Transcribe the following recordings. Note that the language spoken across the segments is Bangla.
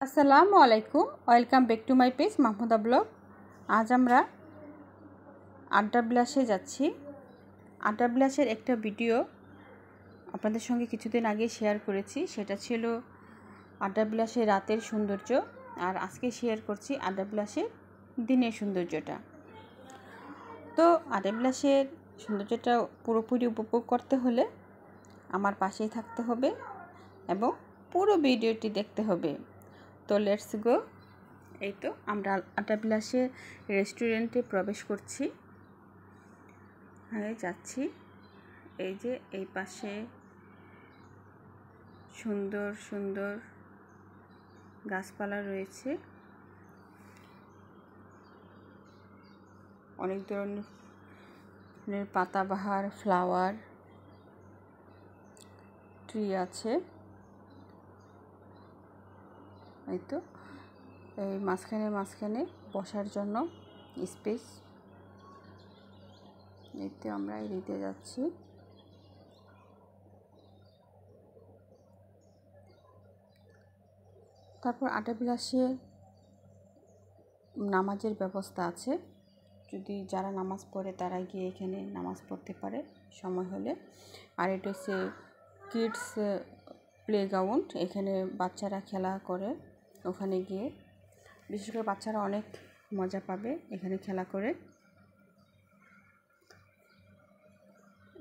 আসসালামু আলাইকুম, welcome back to my page Mahmuda blog. আজ আমরা আড্ডা বিলাসে যাচ্ছি। আড্ডা বিলাসের একটা ভিডিও আপনাদের সঙ্গে কিছুদিন আগে শেয়ার করেছি, সেটা ছিল আড্ডা বিলাসের রাতের সৌন্দর্য। আর আজকে শেয়ার করছি আড্ডা বিলাসের দিনের সৌন্দর্যটা। তো আড্ডা বিলাসের সৌন্দর্যটা পুরোপুরি উপভোগ করতে হলে আমার পাশেই থাকতে হবে এবং পুরো ভিডিওটি দেখতে হবে। তো লেটস গো। এই তো আমরা আড্ডা বিলাসের রেস্টুরেন্টে প্রবেশ করছি। হ্যাঁ, যাচ্ছি। এই যে এই পাশে সুন্দর সুন্দর গাছপালা রয়েছে, অনেক ধরনের পাতাবাহার ফ্লাওয়ার ট্রি আছে। এই তো এই মাঝখানে বসার জন্য স্পেস। এতে আমরা এদিকে যাচ্ছি। তারপর আড্ডা বিলাসে নামাজের ব্যবস্থা আছে, যদি যারা নামাজ পড়ে তারা গিয়ে এখানে নামাজ পড়তে পারে সময় হলে। আর এটা হচ্ছে কিডস প্লেগ্রাউন্ড, এখানে বাচ্চারা খেলা করে। ওখানে গিয়ে বিশেষ করে বাচ্চারা অনেক মজা পাবে এখানে খেলা করে।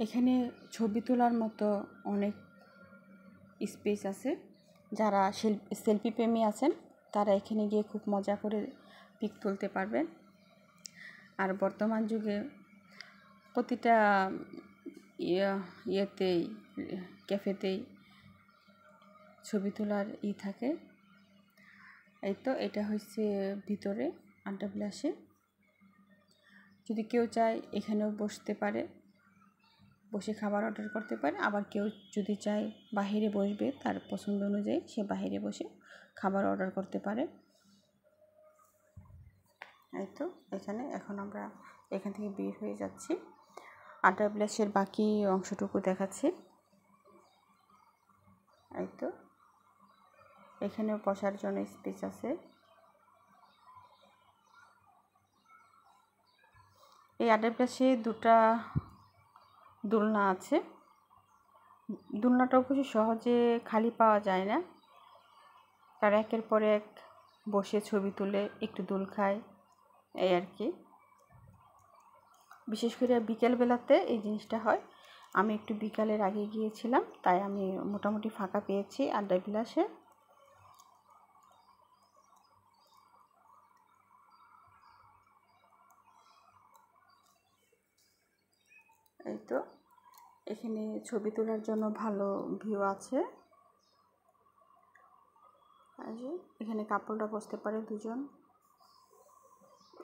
এখানে ছবি তোলার মতো অনেক স্পেস আছে। যারা সেলফি প্রেমী আছেন তারা এখানে গিয়ে খুব মজা করে পিক তুলতে পারবেন। আর বর্তমান যুগে প্রতিটা ইয়েতেই ক্যাফেতেই ছবি তোলার থাকে। এই তো এটা হচ্ছে ভিতরে আড্ডা বিলাসে। যদি কেউ চায় এখানেও বসতে পারে, বসে খাবার অর্ডার করতে পারে। আবার কেউ যদি চায় বাহিরে বসবে, তার পছন্দ অনুযায়ী সে বাহিরে বসে খাবার অর্ডার করতে পারে। এই তো এখন আমরা এখান থেকে বের হয়ে যাচ্ছি। আড্ডা বিলাসের বাকি অংশটুকু দেখাচ্ছি। এই তো এখানেও বসার জন্য স্পেস আছে। এই আড্ডা বিলাসে দুটা দোলনা আছে। দোলনাটা অবশ্য সহজে খালি পাওয়া যায় না, তারা একের পর এক বসে ছবি তুলে একটু দোল খায়, এই আর কি। বিশেষ করে বিকেলবেলাতে এই জিনিসটা হয়। আমি একটু বিকালের আগে গিয়েছিলাম, তাই আমি মোটামুটি ফাঁকা পেয়েছি আড্ডা বিলাসে। এই তো এখানে ছবি তোলার জন্য ভালো ভিউ আছে। আর যে এখানে কাপড়টা বসতে পারে দুজন।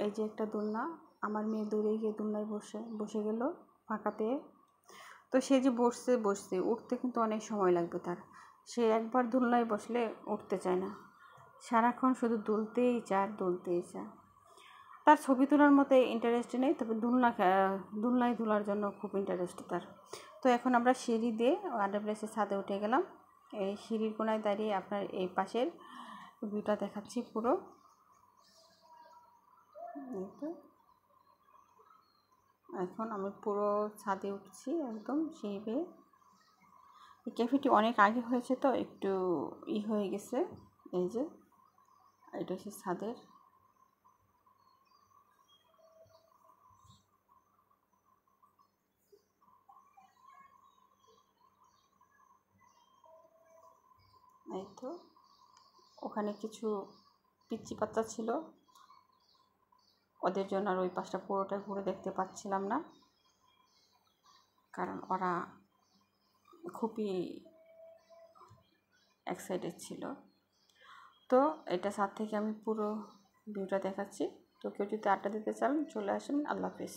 এই যে একটা দোলনা, আমার মেয়ে দৌড়ে গিয়ে দোলনায় বসে গেল ফাঁকা পেয়ে। তো সে যে বসছে উঠতে কিন্তু অনেক সময় লাগবে তার। সে একবার দোলনায় বসলে উঠতে চায় না, সারাক্ষণ শুধু দুলতেই চায়। তার ছবি তোলার মতো ইন্টারেস্ট নেই, তবে দোলনায় তোলার জন্য খুব ইন্টারেস্ট তার। তো এখন আমরা সিঁড়ি দিয়ে আড্ডা বিলাসের ছাদে উঠে গেলাম। এই সিঁড়ির কোনায় দাঁড়িয়ে আপনার এই পাশের ভিউটা দেখাচ্ছি পুরো। তো এখন আমি পুরো ছাদে উঠছি একদম সিঁড়ি বেয়ে। এই ক্যাফেটি অনেক আগে হয়েছে তো একটু হয়ে গেছে। এই যে এটা হচ্ছে ছাদের। এই তো ওখানে কিছু পিচ্চি বাচ্চা ছিল, ওদের জন্য আর ওই পাশটা পুরোটা ঘুরে দেখতে পাচ্ছিলাম না, কারণ ওরা খুবই এক্সাইটেড ছিল। তো এটা ছাদ থেকে আমি পুরো ভিউটা দেখাচ্ছি। তো কেউ যদি আড্ডা দিতে চান চলে আসেন। আল্লাহ হাফেজ।